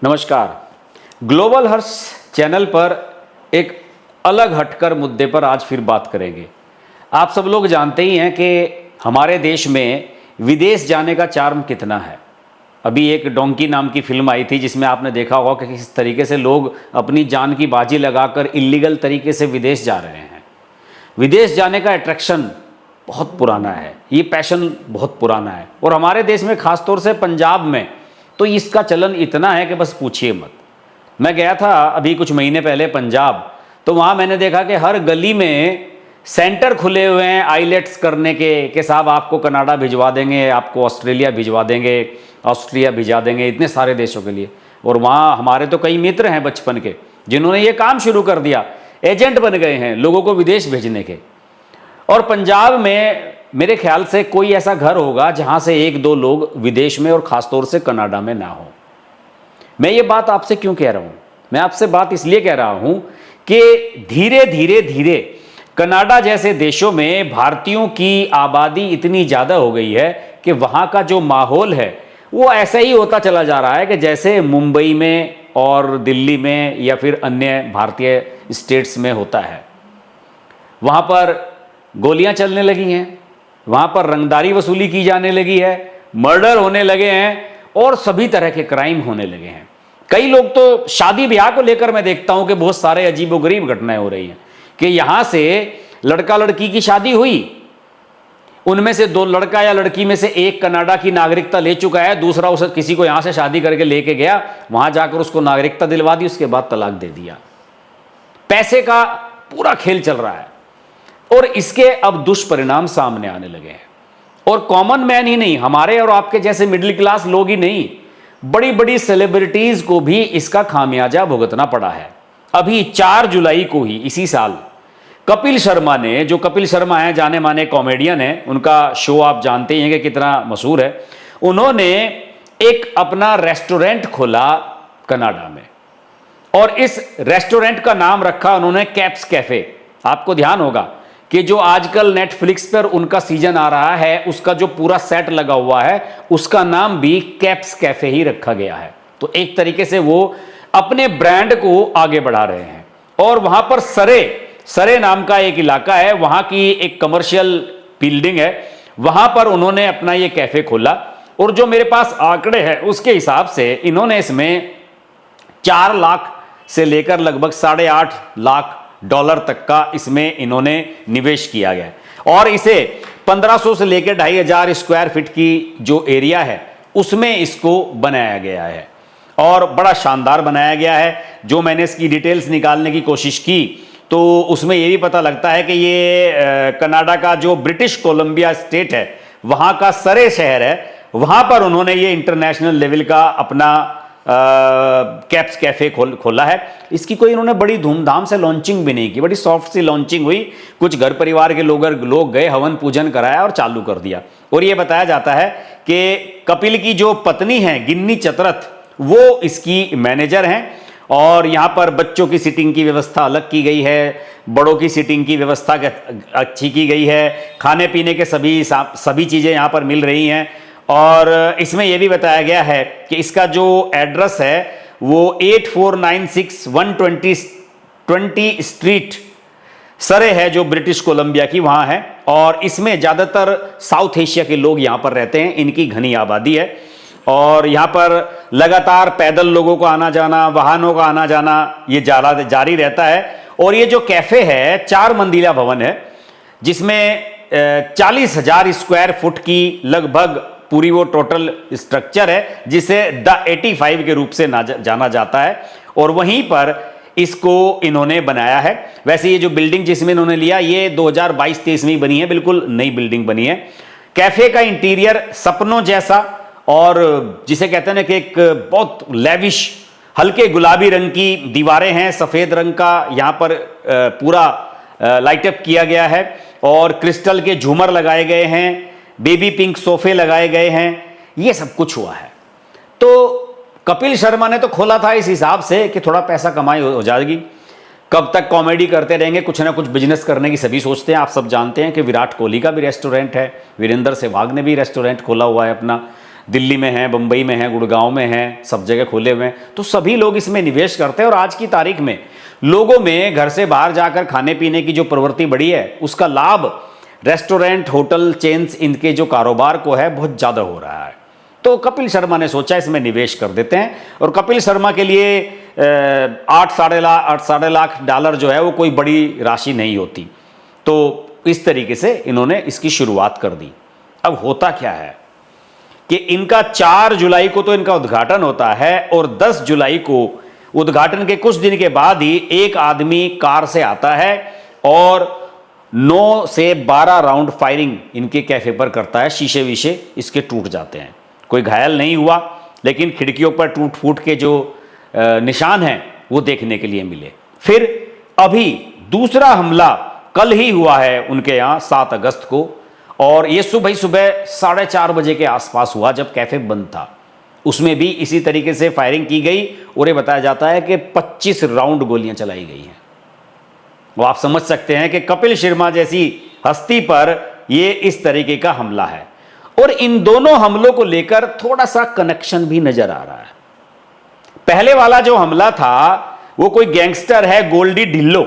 नमस्कार। ग्लोबल हर्ष चैनल पर एक अलग हटकर मुद्दे पर आज फिर बात करेंगे। आप सब लोग जानते ही हैं कि हमारे देश में विदेश जाने का चार्म कितना है। अभी एक डोंकी नाम की फिल्म आई थी जिसमें आपने देखा होगा कि किस तरीके से लोग अपनी जान की बाजी लगाकर इल्लीगल तरीके से विदेश जा रहे हैं। विदेश जाने का अट्रैक्शन बहुत पुराना है, ये पैशन बहुत पुराना है और हमारे देश में खासतौर से पंजाब में तो इसका चलन इतना है कि बस पूछिए मत। मैं गया था अभी कुछ महीने पहले पंजाब, तो वहाँ मैंने देखा कि हर गली में सेंटर खुले हुए हैं आईलेट्स करने के साहब आपको कनाडा भिजवा देंगे, आपको ऑस्ट्रेलिया भिजवा देंगे, ऑस्ट्रिया भिजा देंगे, इतने सारे देशों के लिए। और वहाँ हमारे तो कई मित्र हैं बचपन के जिन्होंने ये काम शुरू कर दिया, एजेंट बन गए हैं लोगों को विदेश भेजने के। और पंजाब में मेरे ख्याल से कोई ऐसा घर होगा जहाँ से एक दो लोग विदेश में और ख़ासतौर से कनाडा में ना हो। मैं ये बात आपसे क्यों कह रहा हूँ? मैं आपसे बात इसलिए कह रहा हूँ कि धीरे धीरे कनाडा जैसे देशों में भारतीयों की आबादी इतनी ज़्यादा हो गई है कि वहाँ का जो माहौल है वो ऐसा ही होता चला जा रहा है कि जैसे मुंबई में और दिल्ली में या फिर अन्य भारतीय स्टेट्स में होता है। वहाँ पर गोलियाँ चलने लगी हैं, वहाँ पर रंगदारी वसूली की जाने लगी है, मर्डर होने लगे हैं और सभी तरह के क्राइम होने लगे हैं। कई लोग तो शादी ब्याह को लेकर मैं देखता हूँ कि बहुत सारे अजीबोगरीब घटनाएं हो रही हैं कि यहाँ से लड़का लड़की की शादी हुई, उनमें से दो लड़का या लड़की में से एक कनाडा की नागरिकता ले चुका है, दूसरा उसे किसी को यहाँ से शादी करके लेके गया, वहाँ जाकर उसको नागरिकता दिलवा दी, उसके बाद तलाक दे दिया। पैसे का पूरा खेल चल रहा है और इसके अब दुष्परिणाम सामने आने लगे हैं। और कॉमन मैन ही नहीं, हमारे और आपके जैसे मिडिल क्लास लोग ही नहीं, बड़ी बड़ी सेलिब्रिटीज को भी इसका खामियाजा भुगतना पड़ा है। अभी 4 जुलाई को ही इसी साल कपिल शर्मा ने, जो कपिल शर्मा हैं जाने माने कॉमेडियन हैं, उनका शो आप जानते ही हैं कि कितना मशहूर है, उन्होंने एक अपना रेस्टोरेंट खोला कनाडा में और इस रेस्टोरेंट का नाम रखा उन्होंने कैप्स कैफे। आपको ध्यान होगा कि जो आजकल नेटफ्लिक्स पर उनका सीजन आ रहा है उसका जो पूरा सेट लगा हुआ है उसका नाम भी कैप्स कैफे ही रखा गया है। तो एक तरीके से वो अपने ब्रांड को आगे बढ़ा रहे हैं। और वहां पर सरे नाम का एक इलाका है, वहां की एक कमर्शियल बिल्डिंग है, वहां पर उन्होंने अपना ये कैफे खोला। और जो मेरे पास आंकड़े हैं उसके हिसाब से इन्होंने इसमें 4 लाख से लेकर लगभग 8.5 लाख डॉलर तक का इसमें इन्होंने निवेश किया गया और इसे 1500 से लेकर 2500 स्क्वायर फीट की जो एरिया है उसमें इसको बनाया गया है और बड़ा शानदार बनाया गया है। जो मैंने इसकी डिटेल्स निकालने की कोशिश की तो उसमें यह भी पता लगता है कि ये कनाडा का जो ब्रिटिश कोलंबिया स्टेट है वहाँ का सरे शहर है, वहाँ पर उन्होंने ये इंटरनेशनल लेवल का अपना कैप्स कैफे खोला है। इसकी कोई इन्होंने बड़ी धूमधाम से लॉन्चिंग भी नहीं की, बड़ी सॉफ्ट सी लॉन्चिंग हुई, कुछ घर परिवार के लोग गए, हवन पूजन कराया और चालू कर दिया। और ये बताया जाता है कि कपिल की जो पत्नी है गिन्नी चतरथ वो इसकी मैनेजर हैं और यहाँ पर बच्चों की सीटिंग की व्यवस्था अलग की गई है, बड़ों की सीटिंग की व्यवस्था अच्छी की गई है, खाने पीने के सभी चीज़ें यहाँ पर मिल रही हैं। और इसमें यह भी बताया गया है कि इसका जो एड्रेस है वो 8496 120 स्ट्रीट सरे है जो ब्रिटिश कोलंबिया की वहाँ है। और इसमें ज़्यादातर साउथ एशिया के लोग यहाँ पर रहते हैं, इनकी घनी आबादी है और यहाँ पर लगातार पैदल लोगों को आना जाना, वाहनों का आना जाना ये जारी रहता है। और ये जो कैफ़े है 4 मंजिला भवन है जिसमें 40,000 स्क्वायर फुट की लगभग पूरी वो टोटल स्ट्रक्चर है जिसे द 85 के रूप से जाना जाता है और वहीं पर इसको इन्होंने बनाया है। वैसे ये जो बिल्डिंग जिसमें इन्होंने लिया ये 2022-23 में बनी है, बिल्कुल नई बिल्डिंग बनी है। कैफे का इंटीरियर सपनों जैसा और जिसे कहते हैं कि एक बहुत लेविश हल्के गुलाबी रंग की दीवारें हैं, सफेद रंग का यहाँ पर पूरा लाइटअप किया गया है और क्रिस्टल के झूमर लगाए गए हैं, बेबी पिंक सोफे लगाए गए हैं, ये सब कुछ हुआ है। तो कपिल शर्मा ने तो खोला था इस हिसाब से कि थोड़ा पैसा कमाई हो जाएगी, कब तक कॉमेडी करते रहेंगे, कुछ ना कुछ बिजनेस करने की सभी सोचते हैं। आप सब जानते हैं कि विराट कोहली का भी रेस्टोरेंट है, वीरेंद्र सहवाग ने भी रेस्टोरेंट खोला हुआ है अपना, दिल्ली में है, बम्बई में है, गुड़गांव में है, सब जगह खोले हुए हैं। तो सभी लोग इसमें निवेश करते हैं और आज की तारीख में लोगों में घर से बाहर जाकर खाने पीने की जो प्रवृत्ति बढ़ी है, उसका लाभ रेस्टोरेंट, होटल चेन्स, इनके जो कारोबार को है बहुत ज़्यादा हो रहा है। तो कपिल शर्मा ने सोचा इसमें निवेश कर देते हैं, और कपिल शर्मा के लिए 8-8.5 लाख जो है वो कोई बड़ी राशि नहीं होती। तो इस तरीके से इन्होंने इसकी शुरुआत कर दी। अब होता क्या है कि इनका 4 जुलाई को तो इनका उद्घाटन होता है, और 10 जुलाई को उद्घाटन के कुछ दिन के बाद ही एक आदमी कार से आता है और 9 से 12 राउंड फायरिंग इनके कैफे पर करता है। शीशे वीशे इसके टूट जाते हैं, कोई घायल नहीं हुआ, लेकिन खिड़कियों पर टूट फूट के जो निशान हैं वो देखने के लिए मिले। फिर अभी दूसरा हमला कल ही हुआ है उनके यहाँ 7 अगस्त को, और ये सुबह 4:30 बजे के आसपास हुआ जब कैफे बंद था। उसमें भी इसी तरीके से फायरिंग की गई, और ये बताया जाता है कि 25 राउंड गोलियां चलाई गई हैं। वो आप समझ सकते हैं कि कपिल शर्मा जैसी हस्ती पर ये इस तरीके का हमला है। और इन दोनों हमलों को लेकर थोड़ा सा कनेक्शन भी नजर आ रहा है। पहले वाला जो हमला था वो कोई गैंगस्टर है गोल्डी ढिल्लो,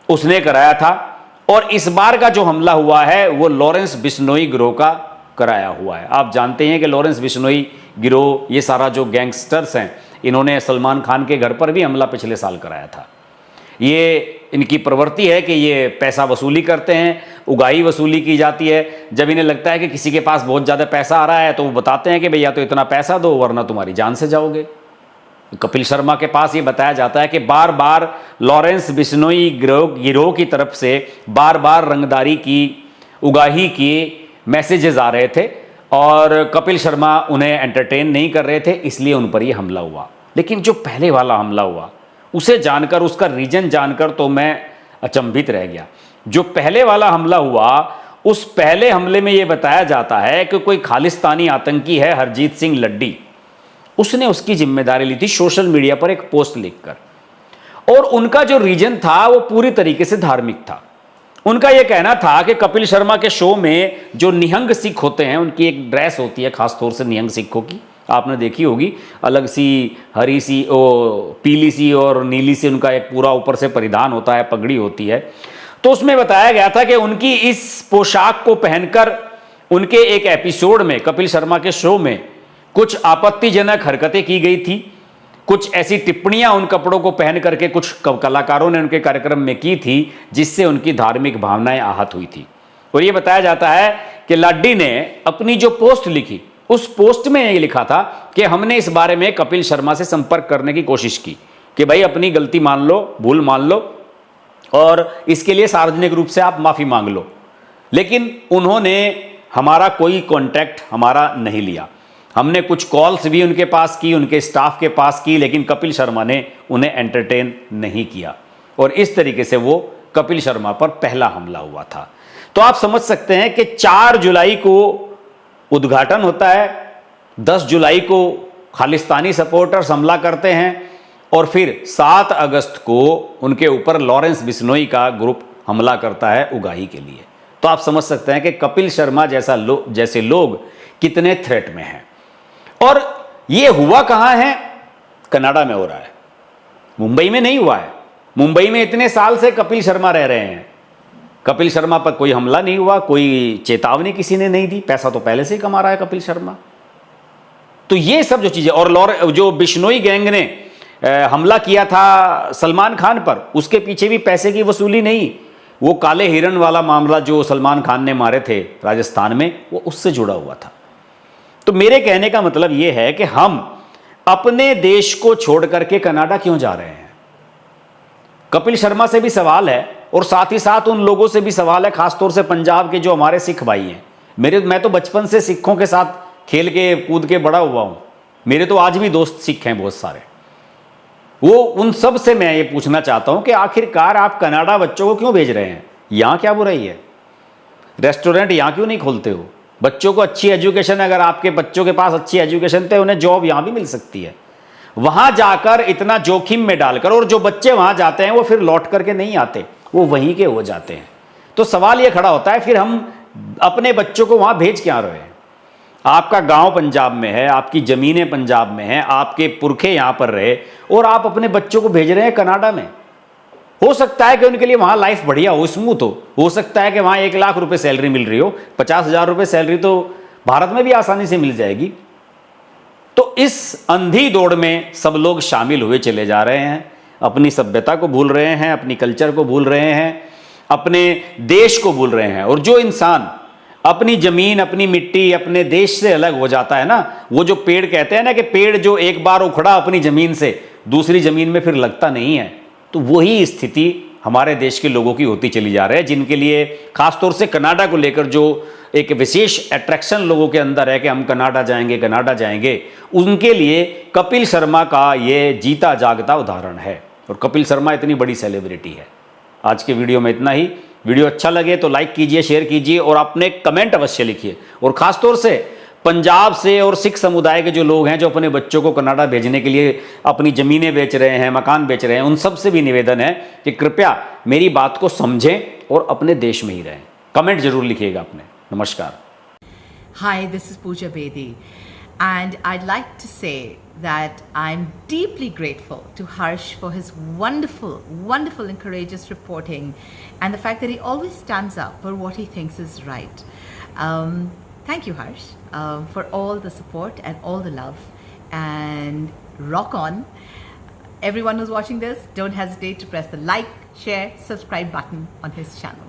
उसने कराया था, और इस बार का जो हमला हुआ है वो लॉरेंस बिश्नोई गिरोह का कराया हुआ है। आप जानते हैं कि लॉरेंस बिश्नोई गिरोह, ये सारा जो गैंगस्टर्स हैं, इन्होंने सलमान खान के घर पर भी हमला पिछले साल कराया था। ये इनकी प्रवृत्ति है कि ये पैसा वसूली करते हैं, उगाही वसूली की जाती है। जब इन्हें लगता है कि किसी के पास बहुत ज़्यादा पैसा आ रहा है तो वो बताते हैं कि भैया तो इतना पैसा दो वरना तुम्हारी जान से जाओगे। कपिल शर्मा के पास ये बताया जाता है कि बार बार लॉरेंस बिश्नोई गिरोह की तरफ से बार बार रंगदारी की, उगाही की मैसेजेस आ रहे थे, और कपिल शर्मा उन्हें एंटरटेन नहीं कर रहे थे, इसलिए उन पर यह हमला हुआ। लेकिन जो पहले वाला हमला हुआ उसे जानकर, उसका रीजन जानकर तो मैं अचंभित रह गया। जो पहले वाला हमला हुआ, उस पहले हमले में यह बताया जाता है कि कोई खालिस्तानी आतंकी है हरजीत सिंह लड्डी, उसने उसकी जिम्मेदारी ली थी सोशल मीडिया पर एक पोस्ट लिखकर, और उनका जो रीजन था वो पूरी तरीके से धार्मिक था। उनका यह कहना था कि कपिल शर्मा के शो में जो निहंग सिख होते हैं, उनकी एक ड्रेस होती है खासतौर से निहंग सिखों की, आपने देखी होगी, अलग सी हरी सी पीली सी और नीली सी उनका एक पूरा ऊपर से परिधान होता है, पगड़ी होती है। तो उसमें बताया गया था कि उनकी इस पोशाक को पहनकर उनके एक एपिसोड में, कपिल शर्मा के शो में, कुछ आपत्तिजनक हरकतें की गई थी। कुछ ऐसी टिप्पणियां उन कपड़ों को पहन करके कुछ कलाकारों ने उनके कार्यक्रम में की थी, जिससे उनकी धार्मिक भावनाएं आहत हुई थी। और यह बताया जाता है कि लाड्डी ने अपनी जो पोस्ट लिखी, उस पोस्ट में यह लिखा था कि हमने इस बारे में कपिल शर्मा से संपर्क करने की कोशिश की कि भाई अपनी गलती मान लो, भूल मान लो, और इसके लिए सार्वजनिक रूप से आप माफी मांग लो। लेकिन उन्होंने हमारा कोई कॉन्टैक्ट हमारा नहीं लिया। हमने कुछ कॉल्स भी उनके पास की, उनके स्टाफ के पास की, लेकिन कपिल शर्मा ने उन्हें एंटरटेन नहीं किया, और इस तरीके से वो कपिल शर्मा पर पहला हमला हुआ था। तो आप समझ सकते हैं कि 4 जुलाई को उद्घाटन होता है, 10 जुलाई को खालिस्तानी सपोर्टर्स हमला करते हैं, और फिर 7 अगस्त को उनके ऊपर लॉरेंस बिश्नोई का ग्रुप हमला करता है उगाही के लिए। तो आप समझ सकते हैं कि कपिल शर्मा जैसे लोग कितने थ्रेट में हैं। और ये हुआ कहां है? कनाडा में हो रहा है, मुंबई में नहीं हुआ है। मुंबई में इतने साल से कपिल शर्मा रह रहे हैं, कपिल शर्मा पर कोई हमला नहीं हुआ, कोई चेतावनी किसी ने नहीं दी, पैसा तो पहले से ही कमा रहा है कपिल शर्मा। तो ये सब जो चीजें, और जो बिश्नोई गैंग ने हमला किया था सलमान खान पर, उसके पीछे भी पैसे की वसूली नहीं, वो काले हिरण वाला मामला जो सलमान खान ने मारे थे राजस्थान में, वो उससे जुड़ा हुआ था। तो मेरे कहने का मतलब यह है कि हम अपने देश को छोड़ करके कनाडा क्यों जा रहे हैं? कपिल शर्मा से भी सवाल है, और साथ ही साथ उन लोगों से भी सवाल है, खासतौर से पंजाब के जो हमारे सिख भाई हैं। मैं तो बचपन से सिखों के साथ खेल के कूद के बड़ा हुआ हूं, मेरे तो आज भी दोस्त सिख हैं बहुत सारे। वो उन सब से मैं ये पूछना चाहता हूं कि आखिरकार आप कनाडा बच्चों को क्यों भेज रहे हैं? यहां क्या बुराई है? रेस्टोरेंट यहां क्यों नहीं खोलते हो? बच्चों को अच्छी एजुकेशन, अगर आपके बच्चों के पास अच्छी एजुकेशन तो उन्हें जॉब यहां भी मिल सकती है। वहां जाकर इतना जोखिम में डालकर, और जो बच्चे वहां जाते हैं वो फिर लौट करके नहीं आते, वो वहीं के हो जाते हैं। तो सवाल ये खड़ा होता है, फिर हम अपने बच्चों को वहां भेज क्या रहे हैं? आपका गांव पंजाब में है, आपकी जमीनें पंजाब में हैं, आपके पुरखे यहां पर रहे, और आप अपने बच्चों को भेज रहे हैं कनाडा में। हो सकता है कि उनके लिए वहां लाइफ बढ़िया हो, स्मूथ हो सकता है कि वहां 1 लाख रुपए सैलरी मिल रही हो, 50,000 रुपए सैलरी तो भारत में भी आसानी से मिल जाएगी। तो इस अंधी दौड़ में सब लोग शामिल हुए चले जा रहे हैं, अपनी सभ्यता को भूल रहे हैं, अपनी कल्चर को भूल रहे हैं, अपने देश को भूल रहे हैं। और जो इंसान अपनी जमीन, अपनी मिट्टी, अपने देश से अलग हो जाता है ना, वो जो पेड़ कहते हैं ना कि पेड़ जो एक बार उखड़ा अपनी जमीन से, दूसरी जमीन में फिर लगता नहीं है, तो वही स्थिति हमारे देश के लोगों की होती चली जा रही है, जिनके लिए खासतौर से कनाडा को लेकर जो एक विशेष अट्रैक्शन लोगों के अंदर है कि हम कनाडा जाएंगे, कनाडा जाएंगे, उनके लिए कपिल शर्मा का ये जीता जागता उदाहरण है। और कपिल शर्मा इतनी बड़ी सेलिब्रिटी है। आज के वीडियो में इतना ही। वीडियो अच्छा लगे तो लाइक कीजिए, शेयर कीजिए और अपने कमेंट अवश्य लिखिए। और खासतौर से पंजाब से और सिख समुदाय के जो लोग हैं जो अपने बच्चों को कनाडा भेजने के लिए अपनी ज़मीनें बेच रहे हैं, मकान बेच रहे हैं, उन सब से भी निवेदन है कि कृपया मेरी बात को समझें और अपने देश में ही रहें। कमेंट जरूर लिखिएगा अपने। नमस्कार। Hi, this is Pooja Bedi, and I'd like to say that I'm deeply grateful to Harsh for his wonderful, wonderful and courageous reporting, and the fact that he always stands up for what he thinks is right. Thank you, Harsh, for all the support and all the love, and rock on. Everyone who's watching this, don't hesitate to press the like, share, subscribe button on his channel.